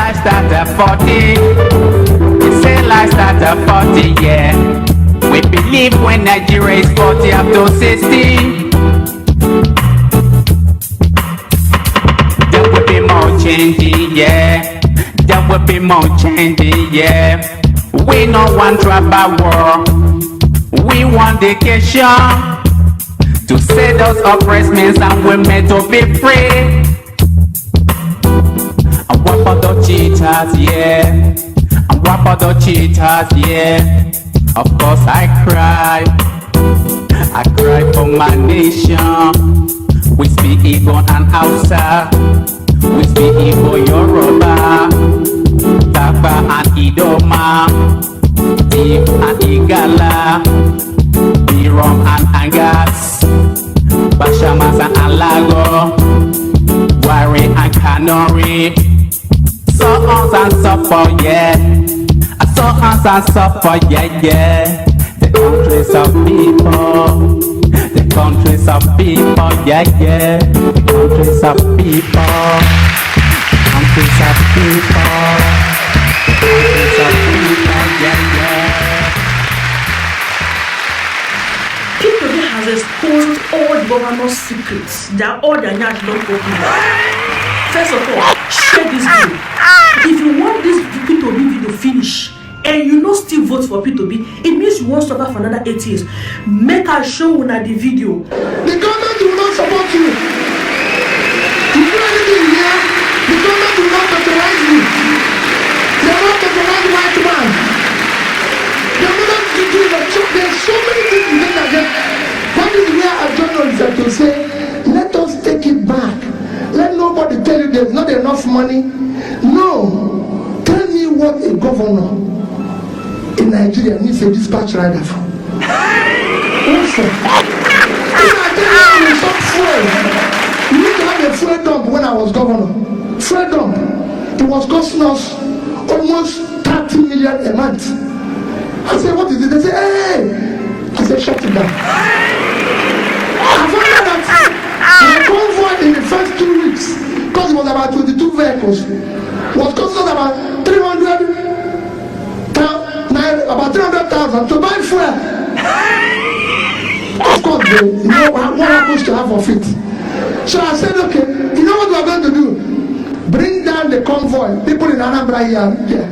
life start at 40. They say life start at 40, yeah. We believe when Nigeria is 40 up to 60. There will be more changing, yeah. There will be more changing, yeah. We no want tribal war. We want vacation to set us oppressed men and women to be free. And what about the cheaters, yeah? And what about the cheaters, yeah? Of course I cry for my nation. We speak Igbo and Hausa. We speak Igbo, Yoruba, Tapa and Idoma, Tiv and Igala, Birom and Angas, Bashamas and Alago, Wari and Kanori. So on and so forth, yeah. So on and so forth, yeah, yeah. The countries of people. The countries of people, yeah, yeah. The countries of people. Countries of people. Countries of people, yeah, yeah. People has exposed all the governor's secrets that all the Anyas don't open. First of all, share this video. If you want this P2B video finish, and you no still vote for P2B, it means you won't suffer for another 8 years. Make a show una the video. The government will not support you. You do anything here, the government will not patronize you. They are not patronize white man. They are not to do that. So there are so many things you think again. That is where a journalist has to say, let us take it back. Let nobody tell you there's not enough money. No. Tell me what a governor in Nigeria needs a dispatch rider for. Also, if I tell you some fuel, we used to have a fuel dump when I was governor. Fuel dump, it was costing us almost 30 million a month. I said, what is it? They say, hey! I said, shut it down. I found out that my convoy in the first 2 weeks, because it was about 22 vehicles, was costing us about 300,000 to buy fuel. Of course, you know what happens to have of it. So I said, okay, you know what we are going to do? Bring down the convoy. People in Anambra here, yeah,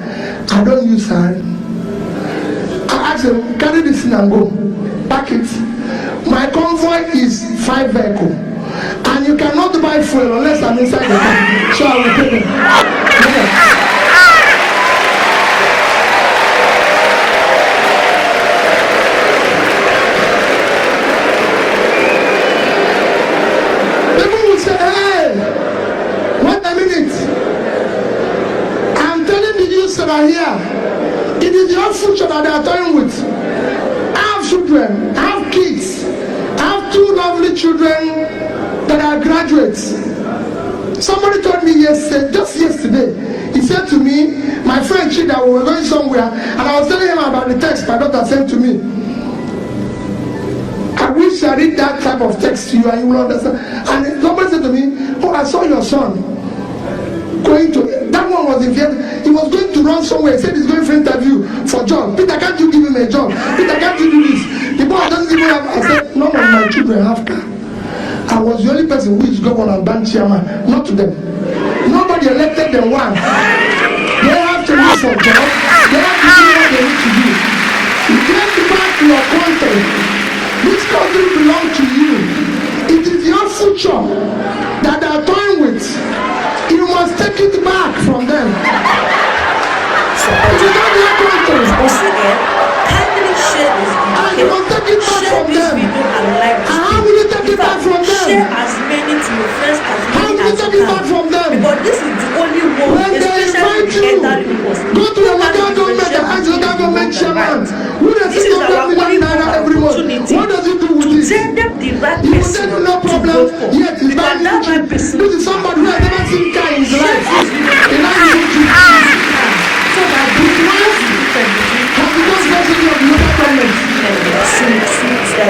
I don't use her. I asked them, carry this in and go. Pack it. My convoy is 5 vehicles. And you cannot buy fuel unless I'm inside the car. So I will pay them. Yeah. Here, it is your future that they are toying with. I have children, I have kids, I have 2 lovely children that are graduates. Somebody told me yesterday, just yesterday, he said to me, my friend Chida, we were going somewhere, and I was telling him about the text my daughter sent to me. I wish I read that type of text to you and you will understand. And somebody said to me, oh, I saw your son going to, that one was in Vietnam. He was going to run somewhere. He said he's going for interview for job. Peter, can't you give him a job? Peter, can't you do this? The boy doesn't even have. I said, none of my children have car. I was the only person who is governor and bank chairman, not to them. Nobody elected them one. They have to look for job. They have to do what they need to do. You get back to your country. This country belongs to you. It is your future that they are toying with. You must take it back from them. So, it is not their country. Once again, kindly share this video. And you must take it back share from this them. video and like this How will you take it back from them? Share as many to your friends as How many will you as take you it back can. from them? Because this is the only one, When they especially invite the you, elderly ones. go to the local government and ask the local government chairman. Who does This he is get our 1 million only naira every month? opportunity. What does he do with this? Tell them the right You will person tell him no to problem. vote for. Yet he's Because buying that you. right person. This is somebody who has never seen car in his life. He now uses you. So that the ones you can do. Has the first person of the local government.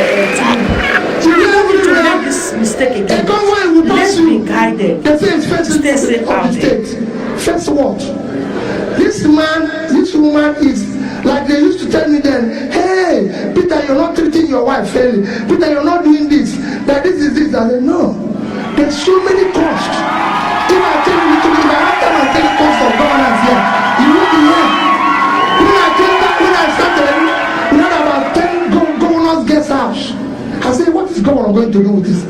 You don't need to make this mistake A again. convoy will pass Let's you. be guided. They say it's first Stay safe of out the there. state. First what? This man, this woman is like they used to tell me then, hey, Peter, you're not treating your wife fairly. Peter, you're not doing this. That this is this. I said, no. There's so many costs. If I tell you to be, I have to tell you cost of governance here. You will be here. When I started, we had about 10 governors guest house. I said, what is governor going to do with this?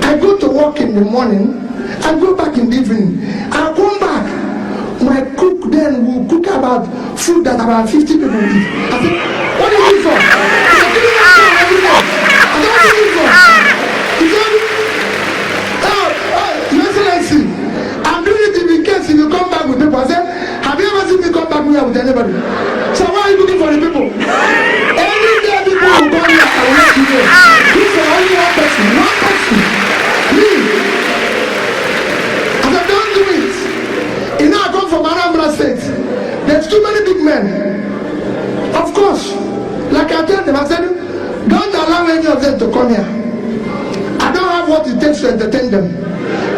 I go to work in the morning, I go back in the evening, I come back. My cook then will cook about food that about 50 people eat. I said, what is it for? He said, give me that food every day. I said, what is it for? He said, Your Excellency, I'm doing it in case if you come back with people. I said, have you ever seen me come back here with anybody? So why are you looking for the people? Every day people will come here and let you know. Look for only one person. Me. I said, don't do it. You know, I come from Anambra State. There's too many big men. Of course, like I told them, I said, don't allow any of them to come here. I don't have what it takes to entertain them.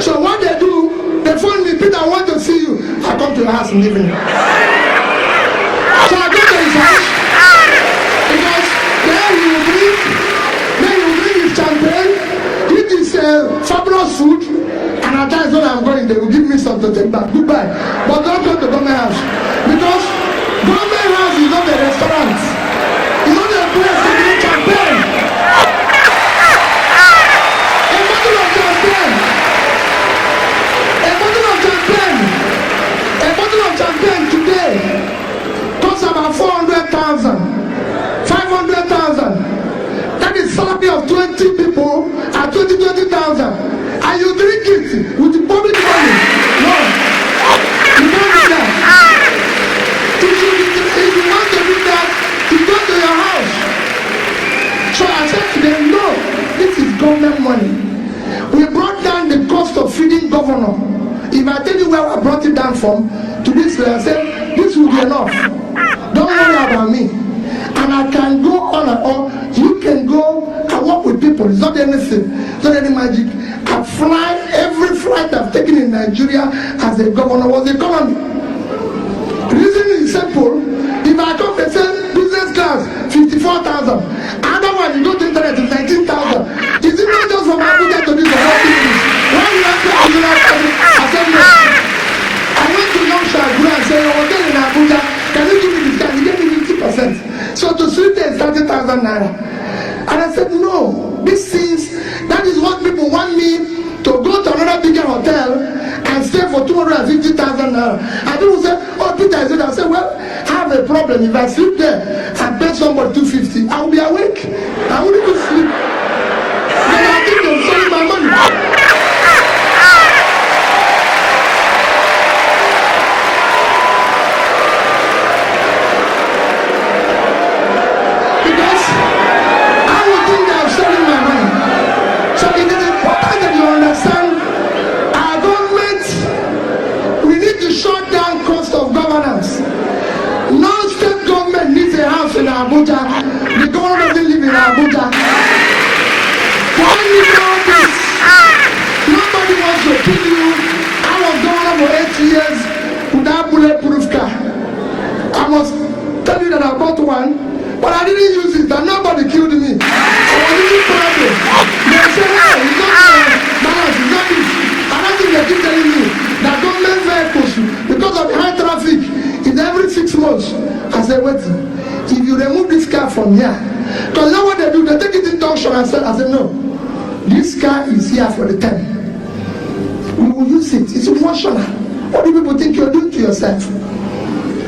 So what they do, they phone me, Peter, I want to see you. I come to your house and live in. So I go to his house because there he will bring his champagne, eat his fabulous food, and at times when I'm going, they will give me something to take back. Goodbye. But don't go to government house because government house is not a restaurant. It's not a place to drink champagne. A bottle of champagne. A bottle of champagne today costs about 400,000, 500,000. That is salary of 20 people at 20,000. And you drink it with the public money. No. You don't do that. If you want to do that, you go to your house. So I said to them, no, this is government money. We brought down the cost of feeding governor. If I tell you where I brought it down from, to this I said, this will be enough. Don't worry about me. And I can go on and on. You can go and work with people. It's not anything. It's not any magic. I fly, every flight I've taken in Nigeria as a governor was economy. The reason is simple. If I come and say business class, 54,000. Otherwise, you go to internet, it's 19,000. Is it not just from Abuja to this or what it is? Why you have to I said no. I went to Yongsha and said, your hotel in Abuja, can you give me this guy? He gave me 50%. So to sleep there is 30,000 naira. And I said, no, these things, that is what people want me to go to another bigger hotel and stay for 250,000 naira. And people say, oh, Peter, I said, well, I have a problem. If I sleep there and pay somebody 250, I will be awake. I won't even sleep. Then I think they'll sell my money. In Abuja, the governor doesn't live in Abuja. Why you know this? Nobody wants to kill you. I was governor for 8 years without bulletproof car. I must tell you that I bought one, but I didn't use it, and nobody killed me. I was really proud of it. They say, hey, it's not balance, it's not this. And I think they keep telling me that government vehicles, because of the high traffic, is every 6 months. I said, wait. If you remove this car from here, because now what they do, they take it in auction and sell. I said, no, this car is here for the time. We will use it. It's emotional. What do people think you're doing to yourself?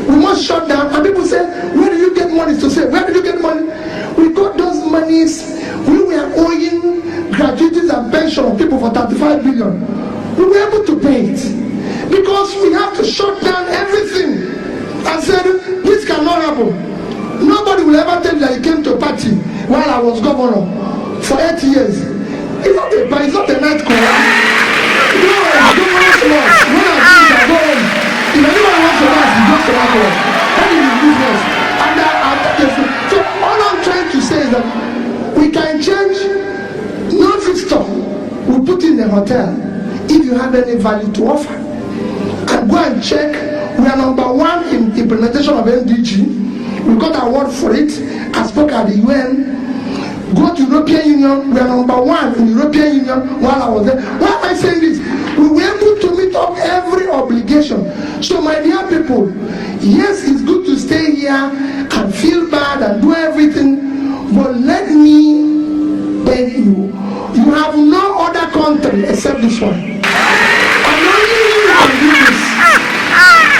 We must shut down. And people say, where do you get money to say? Where did you get money? We got those monies. We were owing gratuities and pension of people for 35 billion. We were able to pay it because we have to shut down everything. I said, this cannot happen. Nobody will ever tell you that he came to a party while I was governor for 8 years. It's not a night call. You know, governor's laws. When I do it, I go home. If anyone wants to ask, he goes to that law. That is his business. And so all I'm trying to say is that we can change non-visitor. We put in a hotel if you have any value to offer. And go and check. We are number 1 in implementation of MDG. We got an award for it. I spoke at the UN. Go to European Union. We are number 1 in European Union while I was there. Why am I saying this? We were able to meet up every obligation. So my dear people, yes, it's good to stay here and feel bad and do everything, but let me beg you, you have no other country except this one. And only you can do this.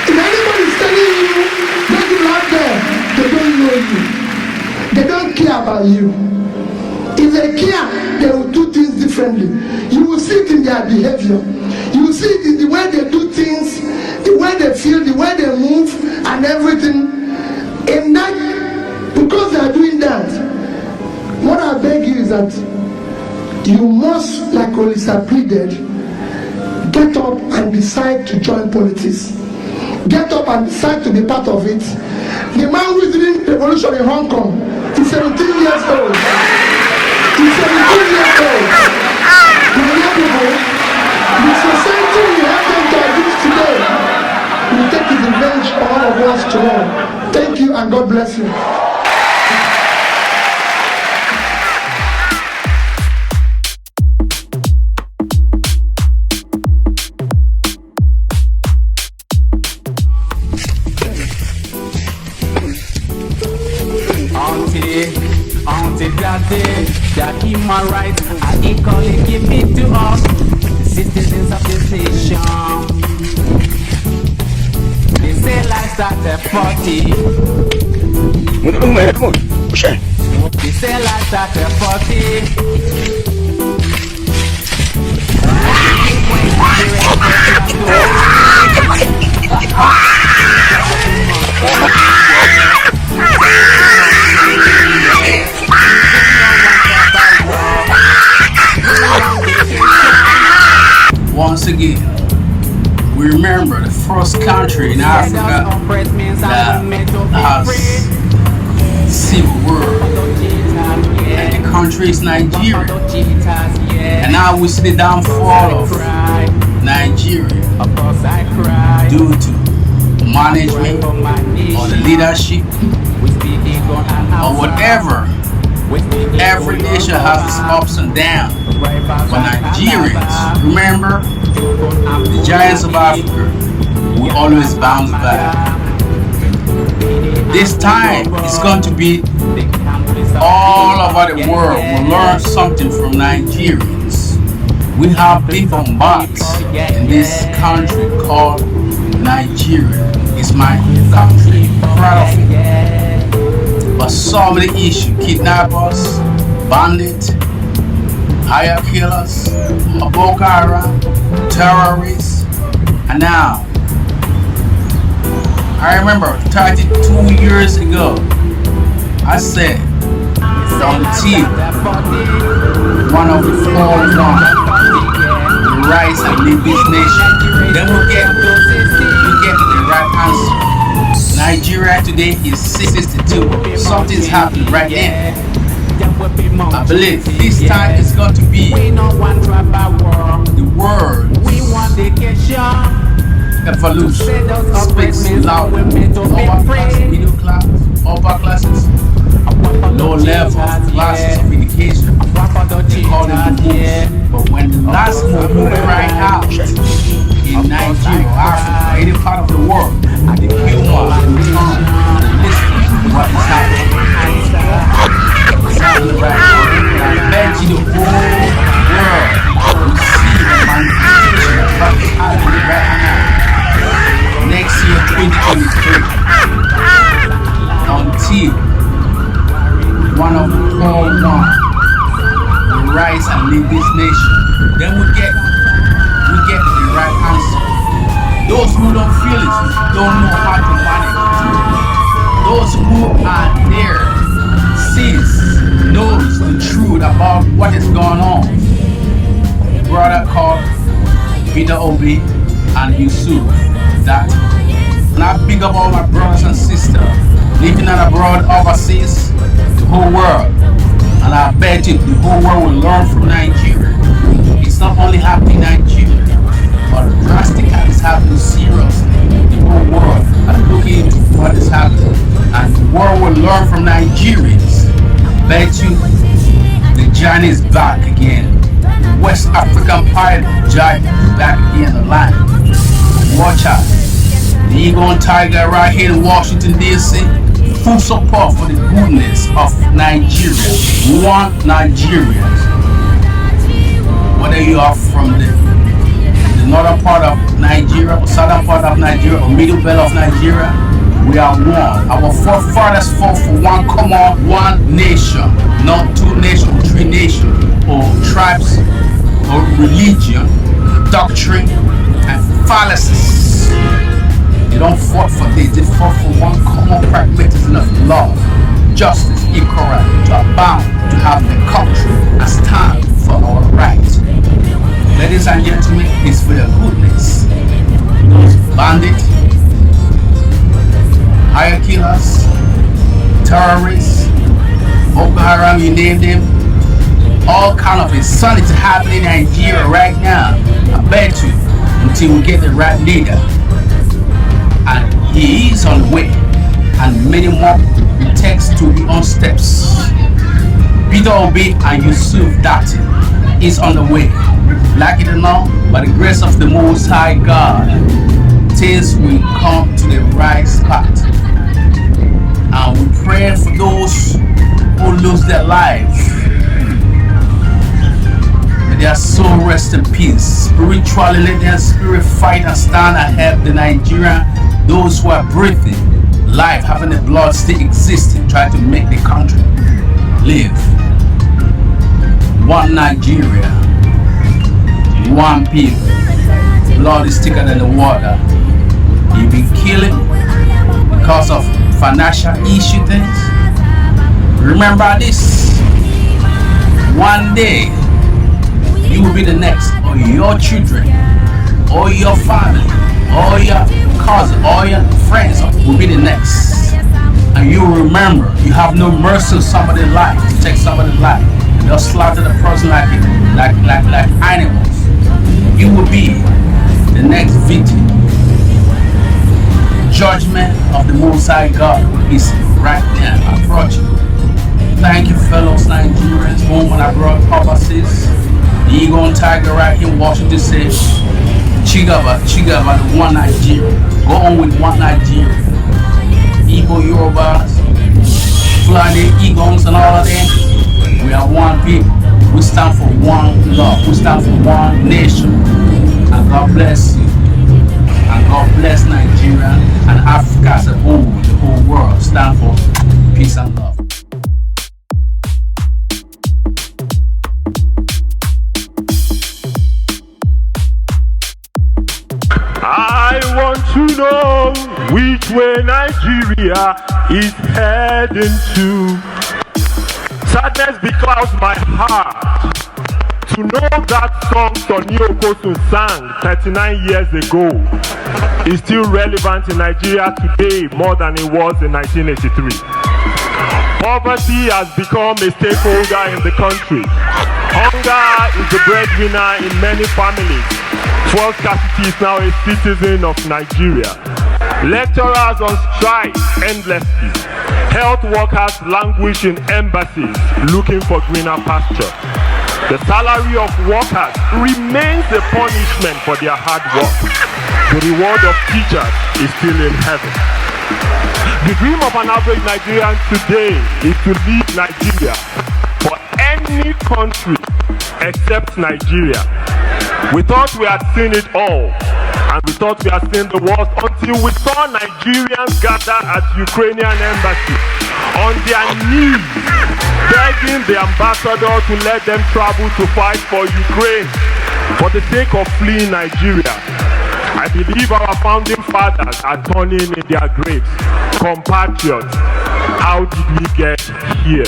If anybody is telling you that you out there, they don't know you. They don't care about you. If they care, they will do things differently. You will see it in their behavior. You will see it in the way they do things, the way they feel, the way they move, and everything. And that, because they are doing that, what I beg you is that you must, like Olisa pleaded, get up and decide to join politics. Get up and decide to be part of it. The man who is leading the revolution in Hong Kong is 17 years old. He's 17 years old. My dear people, the society we have them to abuse today will take his revenge on all of us tomorrow. Thank you and God bless you. Until that day, that human rights are equally given to us, citizens of this nation. They say life starts at 40. They say life starts at 40. Once again, we remember the first country in Africa that has civil war, and the country is Nigeria. And now we see the downfall of Nigeria due to management or the leadership or whatever. Every nation has its ups and downs. But Nigerians, remember, the giants of Africa will always bounce back. This time, it's going to be all over the world will learn something from Nigerians. We have people bots in this country called Nigeria. It's my country, proud of it. But so many issues, kidnappers, bandits, hire killers, Boko Haram, terrorists, and now, I remember 32 years ago, I said, until one of the four will rise and lead this nation, then we'll get the right answer. Nigeria today is 62. Something's happening right there. I believe this time is going to be the world evolution speaks loud. Lower class, middle class, upper classes, low level classes of education. They call it the moves. But when the last move right out in Nigeria, Africa, any part of the world, the humor and listen to what is happening. I bet you the whole world will see the manifestation of what is happening right now. Next year, 2023, until one of the poor one will rise and lead this nation, then we get the right answer. Those who don't feel it don't know how to manage it. Those who are there knows the truth about what is going on. A brother called Peter Obi and Yusuf. That and I pick up all my brothers and sisters living abroad overseas, the whole world. And I bet you the whole world will learn from Nigeria. It's not only happening in Nigeria, but drastically it's happening serious is back again. West African pirate giant back again alive. Watch out. The Eagle and Tiger right here in Washington DC. Full support for the goodness of Nigeria. One Nigerians. Whether you are from the northern part of Nigeria, or southern part of Nigeria, or middle belt of Nigeria, we are one. Our forefathers fought for one common, one nation, not two nations, three nations, or tribes, or religion, doctrine, and fallacies. They don't fight for this. They fought for one common pragmatism of love, justice, equality, to abound, to have the country and stand for our rights. Ladies and gentlemen, it's for the goodness. Those bandits, hire killers, terrorists, Boko Haram, you name them, all kind of insanity happening in Nigeria right now. I bet you, until we get the right leader. And he is on the way, and many more it takes to be on steps. Peter Obi and Yusuf Dati is on the way. Like it or not, by the grace of the Most High God, things will come to the right spot. And we pray for those who lose their life. May their soul rest in peace. Spiritually, let their spirit fight and stand and help the Nigerian, those who are breathing life, having the blood still existing, try to make the country live. One Nigeria, one people. Blood is thicker than the water. You've been killing because of financial issue things. Remember this. One day you will be the next, or your children, or your family, or your cousin, or your friends will be the next. And you will remember you have no mercy on somebody's life to take somebody's life. They'll slaughter the person like animals. You will be the next victim. Judgment of the Most High God is right now approaching. Thank you, fellows Nigerians, home and abroad purposes. The Eagle and Tiger right here in Washington says, Chigaba, the one Nigeria. Go on with one Nigeria. Igbo, Yorubas, Fulani, Eagles, and all of them. We are one people. We stand for one love. We stand for one nation. And God bless you. And God bless Nigeria and Africa as a whole, the whole world. Stand for peace and love. I want to know which way Nigeria is heading to. Sadness beclouds my heart to know that song Sonny Okosun sang 39 years ago is still relevant in Nigeria today more than it was in 1983. Poverty has become a stakeholder in the country. Hunger is the breadwinner in many families. Fuel scarcity is now a citizen of Nigeria. Lecturers on strike endlessly. Health workers languish in embassies looking for greener pasture. The salary of workers remains a punishment for their hard work. The reward of teachers is still in heaven. The dream of an average Nigerian today is to leave Nigeria for any country except Nigeria. We thought we had seen it all, and we thought we had seen the worst until we saw Nigerians gather at Ukrainian embassy on their knees, begging the ambassador to let them travel to fight for Ukraine for the sake of fleeing Nigeria. I believe our founding fathers are turning in their graves. Compatriots, how did we get here?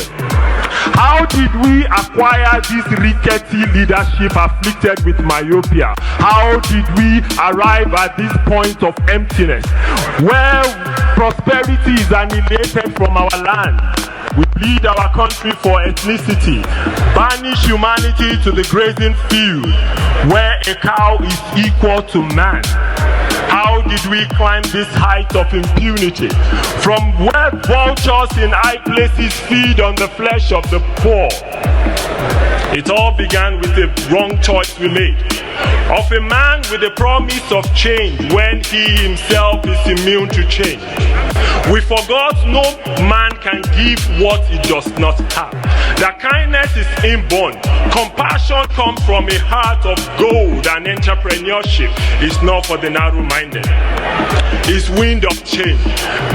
How did we acquire this rickety leadership afflicted with myopia? How did we arrive at this point of emptiness where prosperity is annihilated from our land? We bleed our country for ethnicity, banish humanity to the grazing field where a cow is equal to man. How did we climb this height of impunity from where vultures in high places feed on the flesh of the poor? It all began with a wrong choice we made of a man with a promise of change when he himself is immune to change. We forgot no man can give what he does not have. That kindness is inborn. Compassion comes from a heart of gold, and entrepreneurship is not for the narrow-minded. It's wind of change.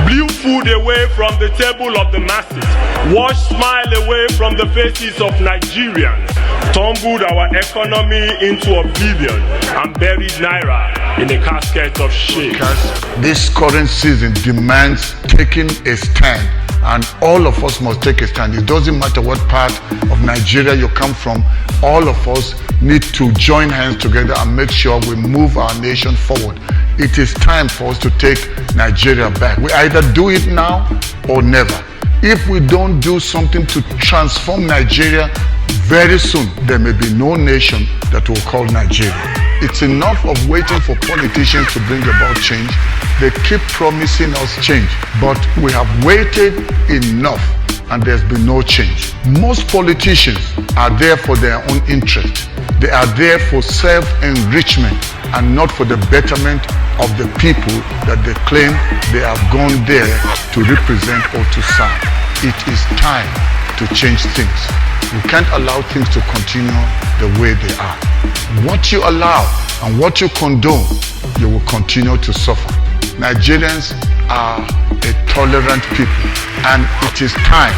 Blew food away from the table of the masses. Washed smile away from the faces of Nigerians. Tumbled our economy into oblivion and buried Naira in a casket of shame. This current season demands taking a stand, and all of us must take a stand. It doesn't matter what part of Nigeria you come from, all of us need to join hands together and make sure we move our nation forward. It is time for us to take Nigeria back. We either do it now or never. If we don't do something to transform Nigeria, very soon there may be no nation that will call Nigeria. It's enough of waiting for politicians to bring about change. They keep promising us change, but we have waited enough and there's been no change. Most politicians are there for their own interest. They are there for self-enrichment and not for the betterment of the people that they claim they have gone there to represent or to serve. It is time to change things. We can't allow things to continue the way they are. What you allow and what you condone, you will continue to suffer. Nigerians are a tolerant people, and it is time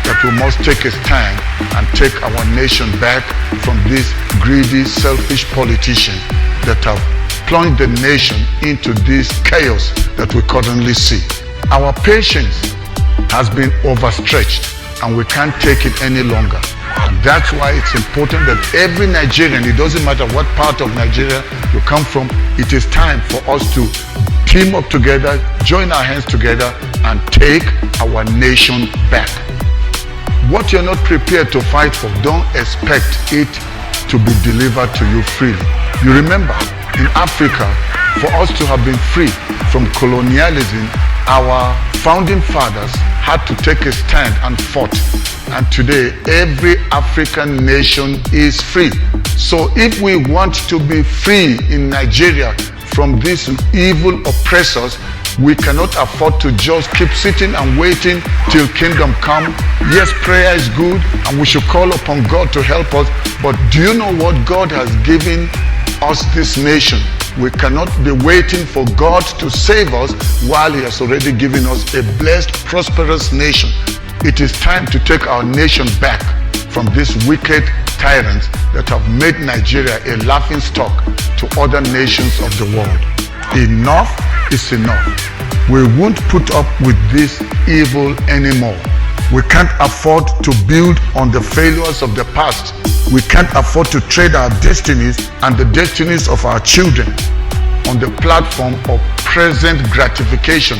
that we must take a stand and take our nation back from these greedy, selfish politicians that have plunged the nation into this chaos that we currently see. Our patience has been overstretched and we can't take it any longer. And that's why it's important that every Nigerian, it doesn't matter what part of Nigeria you come from, it is time for us to team up together, join our hands together and take our nation back. What you're not prepared to fight for, don't expect it to be delivered to you freely. You remember, in Africa, for us to have been free from colonialism, our founding fathers had to take a stand and fought. And today, every African nation is free. So if we want to be free in Nigeria from these evil oppressors, we cannot afford to just keep sitting and waiting till kingdom come. Yes, prayer is good and we should call upon God to help us. But do you know what God has given us this nation? We cannot be waiting for God to save us while He has already given us a blessed, prosperous nation. It is time to take our nation back from these wicked tyrants that have made Nigeria a laughingstock to other nations of the world. Enough is enough. We won't put up with this evil anymore. We can't afford to build on the failures of the past. We can't afford to trade our destinies and the destinies of our children on the platform of present gratification.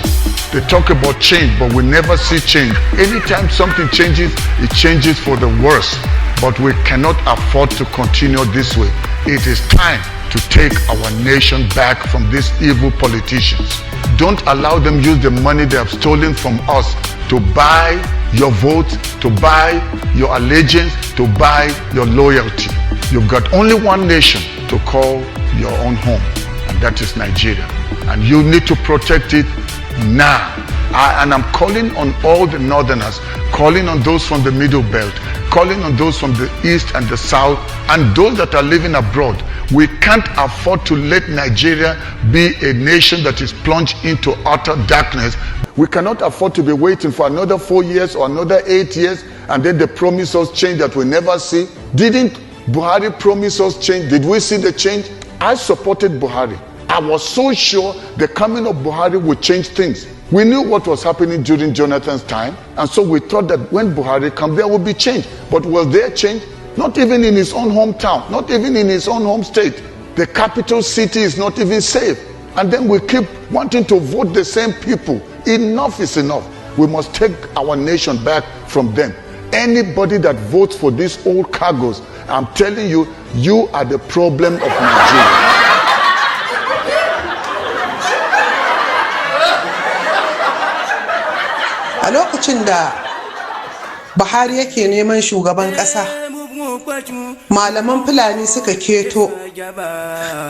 They talk about change, but we never see change. Anytime something changes, it changes for the worse. But we cannot afford to continue this way. It is time to take our nation back from these evil politicians. Don't allow them use the money they have stolen from us to buy your vote, to buy your allegiance, to buy your loyalty. You've got only one nation to call your own home, and that is Nigeria. And you need to protect it now. And I'm calling on all the northerners, calling on those from the middle belt, calling on those from the east and the south, and those that are living abroad. We can't afford to let Nigeria be a nation that is plunged into utter darkness. We cannot afford to be waiting for another 4 years or another 8 years, and then they promise us change that we never see. Didn't Buhari promise us change? Did we see the change? I supported Buhari. I was so sure the coming of Buhari would change things. We knew what was happening during Jonathan's time, and so we thought that when Buhari comes, there would be change. But was there change? Not even in his own hometown, not even in his own home state. The capital city is not even safe. And then we keep wanting to vote the same people. Enough is enough. We must take our nation back from them. Anybody that votes for these old cargoes, I'm telling you, you are the problem of Nigeria. A lokacin da Buhari yake neman shugaban ƙasa, malaman Fulani suka keto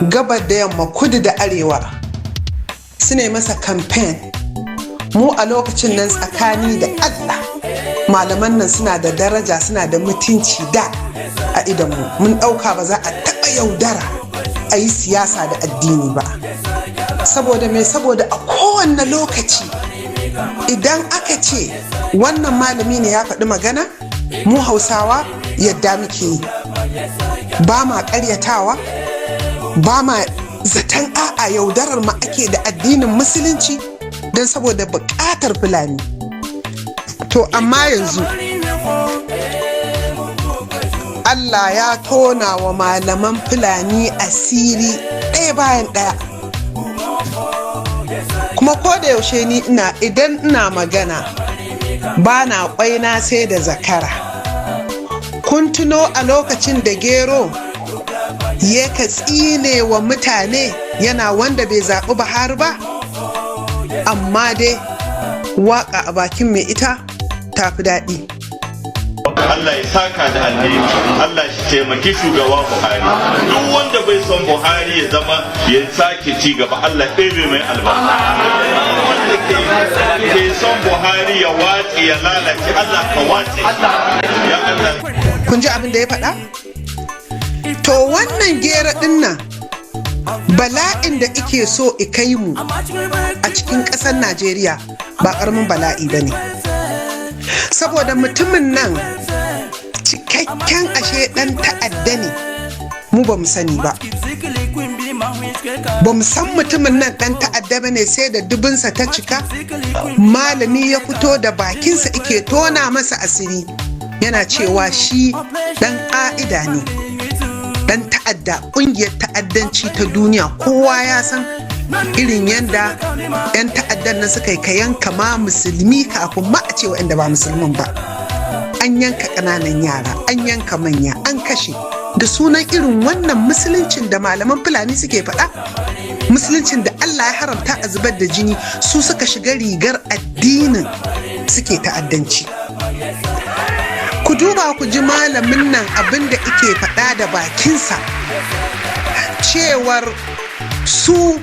gabar da yamma, kudu da arewa, su ne masa campaign. Mu a lokacin nan tsakani da Allah, malaman nan suna da daraja, suna da mutunci da a idanmu. Mun ɗauka ba za a taɓa yaudara a yi siyasa da addini ba. Saboda me? Saboda a kowane lokaci idan aka ce wannan malami ne ya faɗi magana, mu Hausawa yadda muke yi, ba ma ƙaryatawa, ba ma zaton a'a yaudarar ma ake da addinin musulunci don saboda buƙatar Fulani. To amma yanzu Allah ya tona wa malaman Fulani asiri ɗaya bayan ɗaya. Kuma ko da yaushe ni idan ina magana ba na ƙwaina sai da zakara. Kun tuno a lokacin da Gero ya katsine wa mutane yana wanda bai zaɓi Buhari ba? Amma dai waƙa a bakin mai ita tafi daɗi. Allah ya saka da alheri, Allah shi taimaki shugaba Buhari. Duk wanda bai son Buhari ya zama ya sake ci gaba, Allah ɗebe mai albarka. Wanda ke son Buhari ya watsi ya lalace, Allah ka watsi. Ya Allah. Kun ji abin da ya faɗa? To wannan Gero ɗin nan bala'in da ike so ikai mu a cikin ƙasar Najeriya ba ƙaramin bala'i ba ne. Saboda mutumin nan cikakken ashe ɗan ta'adda ne, mu ba mu sani ba. Ba mu san mutumin nan ɗan ta'adda ba ne sai da dubinsa ta cika, malami ya fito da bakinsa ike tona masa asiri yana cewa shi ɗan ƙa'ida ne, ɗan ta'adda, ƙungiyar ta'addanci ta duniya. Kowa ya san irin yanda 'yan ta'addan nan suka yi ka yanka ma musulmi kafin ma a ce wa'anda ba musulmin ba. An yanka ƙananan yara, an yanka manya, an kashe da sunan irin wannan musuluncin da malaman Fulani suke faɗa. Musuluncin da Allah ya haramta a zubar da jini, su suka shiga rigar addinin suke ta'addanci. Ku duba ku ji malamin nan abin da ike faɗa da bakinsa, cewar su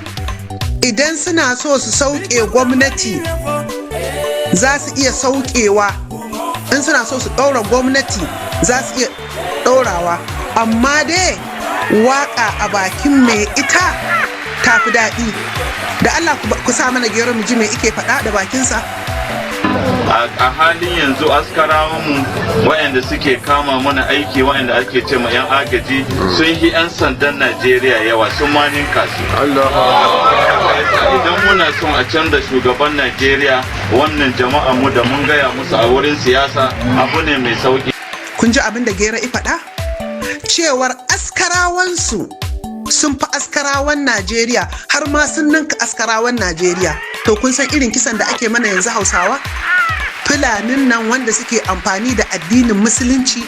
idan suna so su sauke gwamnati za su iya saukewa, in suna so su ɗaura gwamnati za su iya ɗaurawa, amma dai waƙa a bakin mai ita tafi daɗi. Da Allah ku sa mana Gero mu ji mai ike faɗa da bakinsa. A halin yanzu askarawanmu waɗanda suke kama mana aiki, waɗanda ake ce ma 'yan agaji, sun yi 'yan sandan Najeriya yawa, sun ma ninka su. Idan muna son a canza shugaban Najeriya, wannan jama'a mu da mun gaya musu a wurin siyasa abu ne mai sauki. Kun ji abin da Gero ya faɗa? Cewar askarawansu sun fi askarawan Najeriya, har ma sun ninka askarawan Najeriya. To kun san irin kisan da ake mana yanzu Hausawa? Fulanin nan wanda suke amfani da addinin musulunci,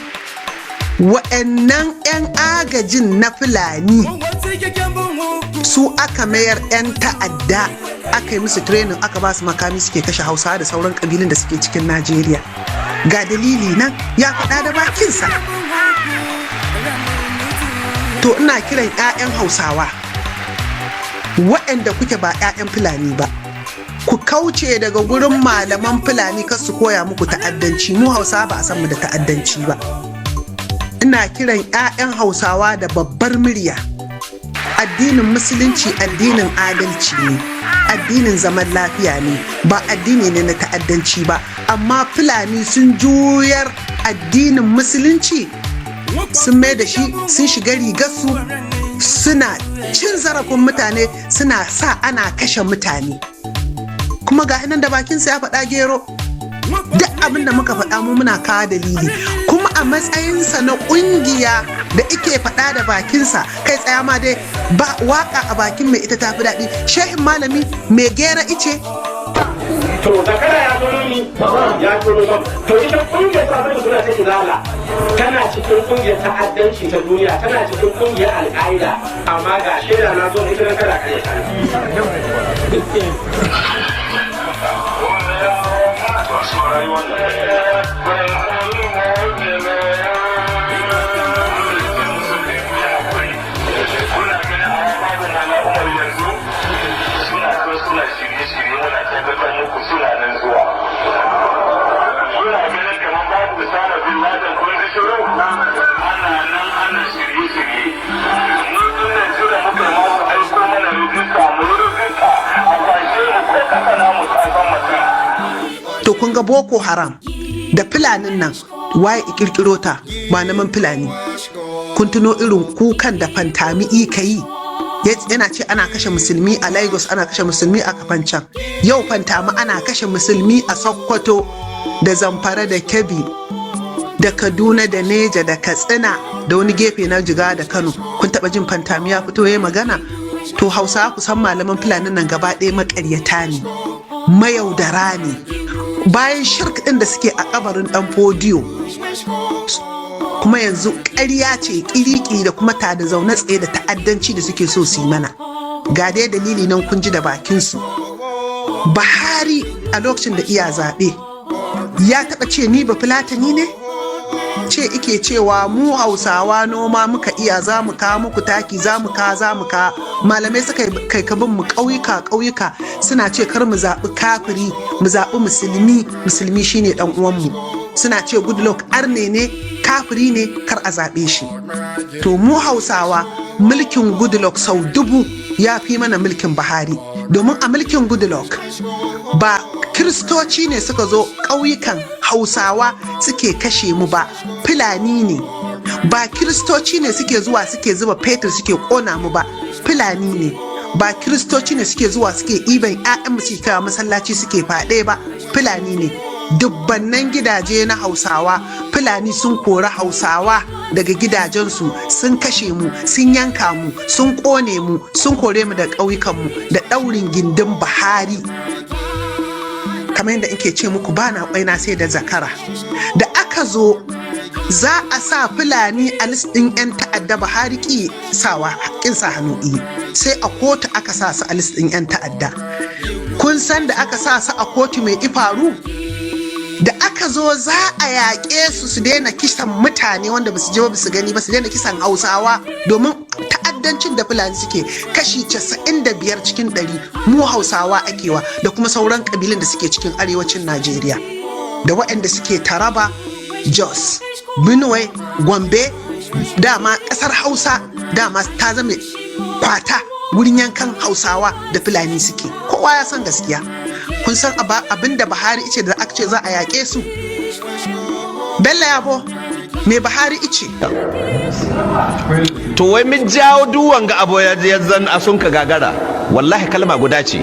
wa'annan 'yan agajin na Fulani su aka mayar 'yan ta'adda, aka yi musu training, aka ba su makami, suke kashe Hausawa da sauran kabilun da suke cikin Najeriya. Ga dalili nan ya faɗa da bakinsa. To ina kiran 'ya'yan Hausawa waɗanda kuke ba 'ya'yan Fulani ba, ku kauce daga gurin malaman Fulani kar su koya muku ta'addanci. Mu Hausawa ba a san mu da ta'addanci ba. Ina kiran 'ya'yan Hausawa da babbar murya. Addinin musulunci addinin adalci ne, addinin zaman lafiya ne, ba addini ne na ta'addanci ba. Amma Fulani sun juyar addinin musulunci, sun mai da shi, sun shiga rigarsu, suna cin zarafin mutane, suna sa ana kashe mutane. Kuma ga nan da bakinsa ya faɗa Gero, duk abin da muka faɗa mu muna kawo dalili. Kuma a matsayinsa na ƙungiya da ike faɗa da bakinsa, kai tsaya ma dai ba waƙa a bakin mai ita tafi daɗi. Shehin malami mai Gero ice. To zakara ya zo ni ya turo ba. To ita ƙungiyar ta zai suna ta Izala, tana cikin ƙungiyar ta'addanci ta duniya, tana cikin ƙungiyar Al-Qaida, amma ga shaida na zo ita dan kada kare ta. kun ga Boko Haram da Fulanin nan waye kirkiro ta malaman Fulani. Kun tuno irin kukan da Fantami ka yi yana ce ana kashe musulmi a Lagos, ana kashe musulmi a Kafancan. Yau Fantami ana kashe musulmi a Sokoto da Zamfara da Kebbi da Kaduna da Neja da Katsina da wani gefe na Jigawa da Kano. Kun taba jin Fantami ya fito ya magana? To Hausawa kusan malaman Fulani nan gaba ɗaya maƙaryata ne, mayaudara ne. Bayan shirk ɗin da suke a kabarin ɗan Fodiyo, kuma yanzu ƙarya ce ƙiriƙi da kuma ta da zaune tsaye da ta'addanci da suke so su yi mana. Ga dai dalili nan kun ji da bakinsu. Buhari a lokacin da iya zaɓe ya taɓa ce ni ba Fulatani ne? Ce ike cewa mu Hausawa noma muka iya, za mu kawo muku taki, za mu ka malamai suka kai kabin mu ƙauyuka suna ce kar mu zaɓi kafiri, mu zaɓi musulmi shine ɗan uwanmu. Suna ce Goodluck arne ne, kafiri ne, kar a zaɓe shi. To mu Hausawa mulkin Goodluck sau 1000 ya fi mana mulkin Buhari, domin a mulkin Goodluck ba Kiristoci ne suka zo ƙauyukan Hausawa suke kashe mu ba, Fulani ne. Ba Kiristoci ne suke zuwa suke zuba fetur suke ƙona mu ba, Fulani ne. Ba Kiristoci ne suke zuwa suke iban 'ya'yan mu suke kawo masallaci suke faɗe ba, Fulani ne. Dubbannan gidaje na Hausawa, Fulani sun kori Hausawa daga gidajensu, sun kashe mu, sun yanka mu, sun ƙone mu, sun kore mu da ƙauyukanmu da ɗaurin gindin Buhari. Kamar yadda ake ce muku ba na ƙwaina sai da zakara. Da aka zo za a sa Fulani a list ɗin 'yan ta'adda, Buhari ƙin sa hannu sai a kotu aka sa su a list ɗin 'yan ta'adda. Kun san da aka sa su a kotu mai ifaru? Da aka zo za a yaƙe su daina kisan mutane wanda basu je ba su gani ba, su daina kisan Hausawa, domin ta'addancin da Fulani suke kashi 95 cikin 100 mu Hausawa akewa, da kuma sauran kabilan da suke cikin arewacin Najeriya, da waɗanda suke Taraba, Jos, Benue, Gombe. Dama ƙasar Hausa dama ta zama kwata wurin yankan Hausawa da Fulani suke. Kowa ya san gaskiya. Kun san abin da Buhari ice da aka ce za a yaƙe su? Bello Yabo, me Buhari ice? To wai min jawo duwan ga abu ya zan a sun ka gagara. Wallahi kalma guda ce.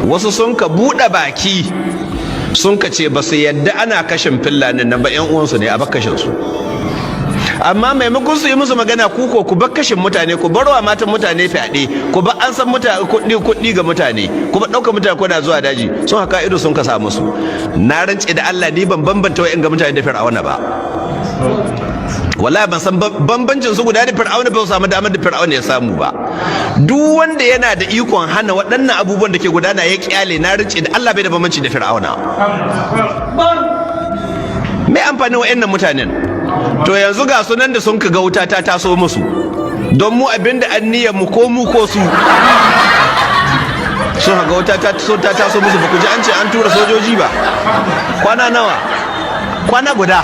Wasu sun ka buɗe baki sun ka ce ba su yadda ana kashin Fulani nan ba, 'yan uwansu ne a bakashin su. Amma maimakon su yi musu magana kuko ku bar kashin mutane, ku barwa matan mutane fyaɗe, ku bar an san mutane kuɗi ga mutane, ku bar ɗaukar mutane kuna zuwa daji, sun haka ido sun kasa musu. Na rance da Allah ni ban bambanta wa'in ga mutane da Fir'auna ba. Wallahi ban san bambancin su guda da Fir'auna ba, su samu damar da Fir'auna ya samu ba. Duk wanda yana da ikon hana waɗannan abubuwan da ke gudana ya kyale, na rance da Allah bai da bambanci da Fir'auna. Me amfani wa'annan mutanen? To yanzu ga sunan da sun ka ga wuta ta taso musu, don mu abinda an niyyar mu ko su sun ga wuta ta taso musu. Ba ku ji an ce an tura sojoji ba? Kwana nawa? Kwana guda.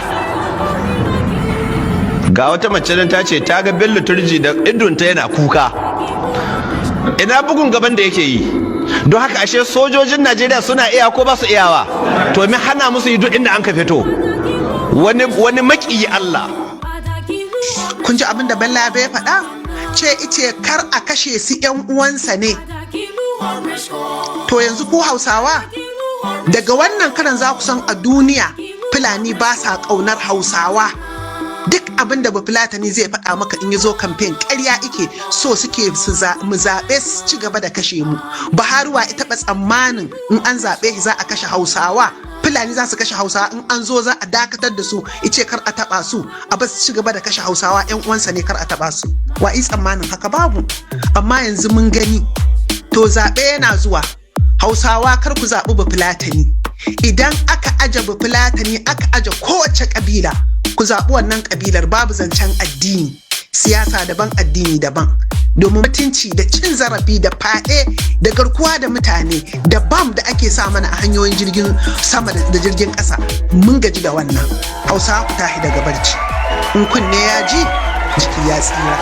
Ga wata mace nan ta ce ta ga Bello Turji da idonta yana kuka. Ina bugun gaban da yake yi? Don haka ashe sojojin Najeriya suna iya ko ba su iyawa? To me hana musu yi duk inda an ka fito? Wani maƙiyi Allah. Kun ji abin da Bello ya faɗa? Ce ice kar a kashe su 'yan uwansa ne. To yanzu ku Hausawa daga wannan karan za ku san a duniya Fulani ba sa ƙaunar Hausawa. Duk abin da Bafulatani zai faɗa maka in ya zo kamfen ƙarya ike, so suke mu zaɓe su ci gaba da kashe mu. Buhari wa ita ba tsammanin in an zaɓe shi za a kashe Hausawa. Fulani za su kashe Hausawa, in an zo za a dakatar da su, ice kar a taba su, a ba su ci gaba da kashe Hausawa, 'yan uwansa ne, kar a taba su. Wa yi tsammanin haka? Babu. Amma yanzu mun gani. To zaɓe yana zuwa. Hausawa kar ku zaɓi Bafulatani. Idan aka aje Bafulatani, aka aje kowace ƙabila, ku zaɓi wannan ƙabilar. Babu zancen addini, siyasa daban, addini daban. Domin mutunci da cin zarafi da faɗe da garkuwa da mutane da bam da ake sa mana a hanyoyin jirgin sama da jirgin ƙasa, mun gaji da wannan. Hausawa ku tashi daga barci, in kunne ya ji jiki ya tsira.